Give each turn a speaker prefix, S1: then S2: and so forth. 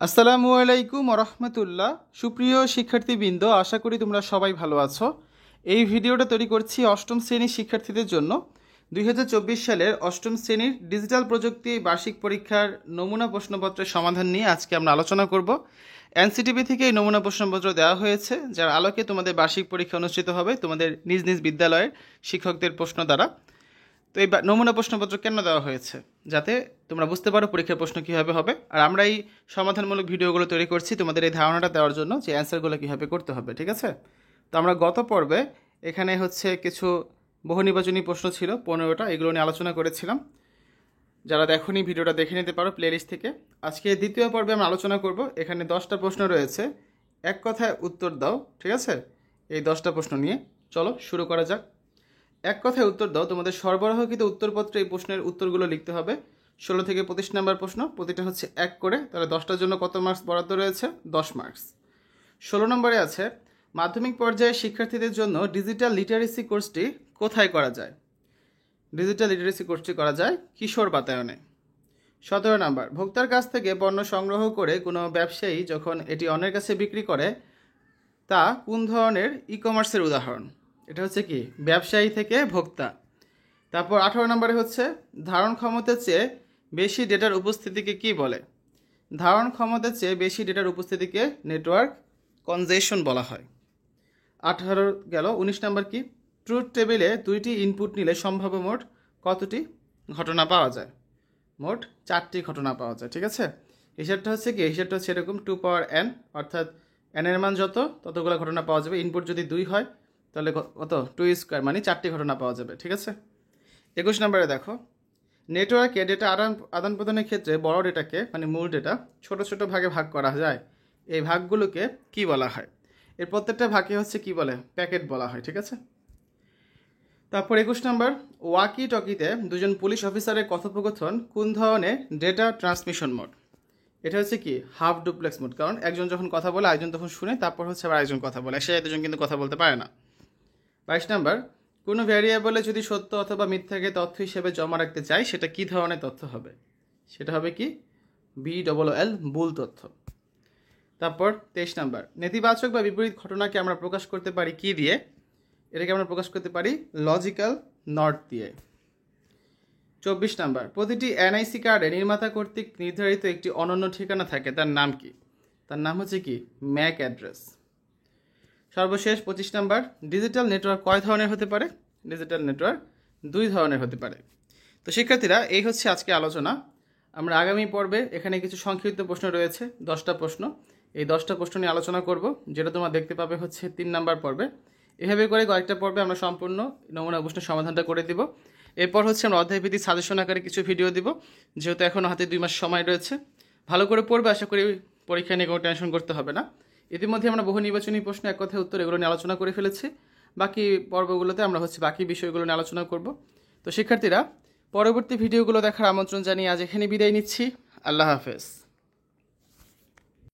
S1: আসসালামু আলাইকুম রহমতুল্লাহ। সুপ্রিয় শিক্ষার্থীবৃন্দ, আশা করি তোমরা সবাই ভালো আছো। এই ভিডিওটা তৈরি করছি অষ্টম শ্রেণীর শিক্ষার্থীদের জন্য। 2024 সালের অষ্টম শ্রেণীর ডিজিটাল প্রযুক্তি বার্ষিক পরীক্ষার নমুনা প্রশ্নপত্রের সমাধান নিয়ে আজকে আমরা আলোচনা করব। এনসিটিভি থেকে এই নমুনা প্রশ্নপত্র দেওয়া হয়েছে, যার আলোকে তোমাদের বার্ষিক পরীক্ষা অনুষ্ঠিত হবে তোমাদের নিজ নিজ বিদ্যালয়ের শিক্ষকদের প্রশ্ন দ্বারা। তো এই নমুনা প্রশ্নপত্র কেন দেওয়া হয়েছে? যাতে তোমরা বুঝতে পারো পরীক্ষার প্রশ্ন কীভাবে হবে। আর আমরা এই সমাধানমূলক ভিডিওগুলো তৈরি করছি তোমাদের এই ধারণাটা দেওয়ার জন্য যে অ্যান্সারগুলো কীভাবে করতে হবে, ঠিক আছে? তো আমরা গত পর্বে এখানে কিছু বহু নির্বাচনী প্রশ্ন ছিল 15টা, এগুলো নিয়ে আলোচনা করেছিলাম। যারা দেখোনি ভিডিওটা দেখে নিতে পারো প্লেলিস্ট থেকে। আজকে দ্বিতীয় পর্বে আমরা আলোচনা করব। এখানে 10টা প্রশ্ন রয়েছে, এক কথায় উত্তর দাও, ঠিক আছে? এই 10টা প্রশ্ন নিয়ে চলো শুরু করা যাক। এক কথায় উত্তর দাও। তোমাদের সরবরাহকৃত উত্তরপত্রে এই প্রশ্নের উত্তরগুলো লিখতে হবে। 16 থেকে 25 নম্বর প্রশ্ন, প্রতিটা হচ্ছে 1 করে, তাহলে 10টার জন্য কত মার্কস বরাদ্দ রয়েছে? 10 মার্কস। 16 নম্বরে আছে মাধ্যমিক পর্যায়ে শিক্ষার্থীদের জন্য ডিজিটাল লিটারেসি কোর্সটি কোথায় করা যায়? ডিজিটাল লিটারেসি কোর্সটি করা যায় কিশোর বাতায়নে। 17 নম্বর, ভোক্তার কাছ থেকে পণ্য সংগ্রহ করে কোনো ব্যবসায়ী যখন এটি অন্যের কাছে বিক্রি করে তা কোন ধরনের ই কমার্সের উদাহরণ? এটা হচ্ছে কি? ব্যবসায়ী থেকে ভোক্তা। তারপর 18 নম্বরে হচ্ছে ধারণ ক্ষমতার চেয়ে বেশি ডেটার উপস্থিতিকে কি বলে? ধারণ ক্ষমতার চেয়ে বেশি ডেটার উপস্থিতিকে নেটওয়ার্ক কনজেশন বলা হয়। 18 গেল। 19 নম্বর কি? ট্রুথ টেবিলে 2টি ইনপুট নিলে সম্ভাব্য মোট কতটি ঘটনা পাওয়া যায়? মোট 4টি ঘটনা পাওয়া যায়, ঠিক আছে? হিসাবটা হচ্ছে কি? হিসাবটা হচ্ছে এরকম 2 পাওয়ার n, অর্থাৎ n এর মান যত ততগুলো ঘটনা পাওয়া যাবে। ইনপুট যদি 2 হয় তাহলে কত? 2 স্কোয়ার, মানে 4টি ঘটনা পাওয়া যাবে, ঠিক আছে? 21 নম্বরে দেখো, নেটওয়ার্কে ডেটা আদান প্রদানের ক্ষেত্রে বড় ডেটাকে, মানে মূল ডেটা, ছোট ছোট ভাগে ভাগ করা যায়। এই ভাগগুলোকে কি বলা হয়? এর প্রত্যেকটা ভাগে হচ্ছে কি বলে? প্যাকেট বলা হয়, ঠিক আছে? তারপর 21 নম্বর, ওয়াকি টকিতে দুজন পুলিশ অফিসারের কথোপকথন কোন ধরনের ডেটা ট্রান্সমিশন মোড? এটা হচ্ছে কি? হাফ ডুপ্লেক্স মোড, কারণ একজন যখন কথা বলে আরেকজন তখন শুনে, তারপর হচ্ছে আবার আরেকজন কথা বলে, সে দুজন কিন্তু কথা বলতে পারে না। 22 নম্বর, কোনো ভ্যারিয়েবলে যদি সত্য অথবা মিথ্যাকে তথ্য হিসেবে জমা রাখতে চাই সেটা কি ধরনের তথ্য হবে? সেটা হবে কি? BLL, বুল তথ্য। তারপর 23 নম্বর, নেতিবাচক বা বিপরীত ঘটনাকে আমরা প্রকাশ করতে পারি কি দিয়ে? এটাকে আমরা প্রকাশ করতে পারি লজিক্যাল নট দিয়ে। 24 নম্বর, প্রতিটি এনআইসি কার্ডে নির্মাতা কর্তৃক নির্ধারিত একটি অনন্য ঠিকানা থাকে, তার নাম কি? তার নাম হচ্ছে কি? Mac address. সর্বশেষ 25 নাম্বার, ডিজিটাল নেটওয়ার্ক কয় ধরনের হতে পারে? ডিজিটাল নেটওয়ার্ক 2 ধরনের হতে পারে। তো শিক্ষার্থীরা, এই হচ্ছে আজকে আলোচনা। আমরা আগামী পর্বে এখানে কিছু সংক্ষিপ্ত প্রশ্ন রয়েছে, 10টা প্রশ্ন। এই 10টা প্রশ্ন নিয়ে আলোচনা করব, যেটা তোমরা দেখতে পাবে হচ্ছে 3 নাম্বার পর্বে। এভাবে করে কয়েকটা পর্বে আমরা সম্পূর্ণ নমুনা প্রশ্নের সমাধানটা করে দিব। এরপর হচ্ছে আমরা অধ্যায়ভিত্তিক সাজেশন আকারে কিছু ভিডিও দিব, যেহেতু এখনও হাতে 2 মাস সময় রয়েছে। ভালো করে পড়বে, আশা করি পরীক্ষা নিয়ে কোনো টেনশন করতে হবে না। ইতিমধ্যে আমরা বহু নির্বাচনী প্রশ্ন, এক কথায় উত্তর, এগুলো নিয়ে আলোচনা করে ফেলেছি। বাকি পর্বগুলোতে আমরা বাকি বিষয়গুলো নিয়ে আলোচনা করব। তো শিক্ষার্থীরা, পরবর্তী ভিডিওগুলো দেখার আমন্ত্রণ জানিয়ে আজ এখানে বিদায় নিচ্ছি। আল্লাহ হাফেজ।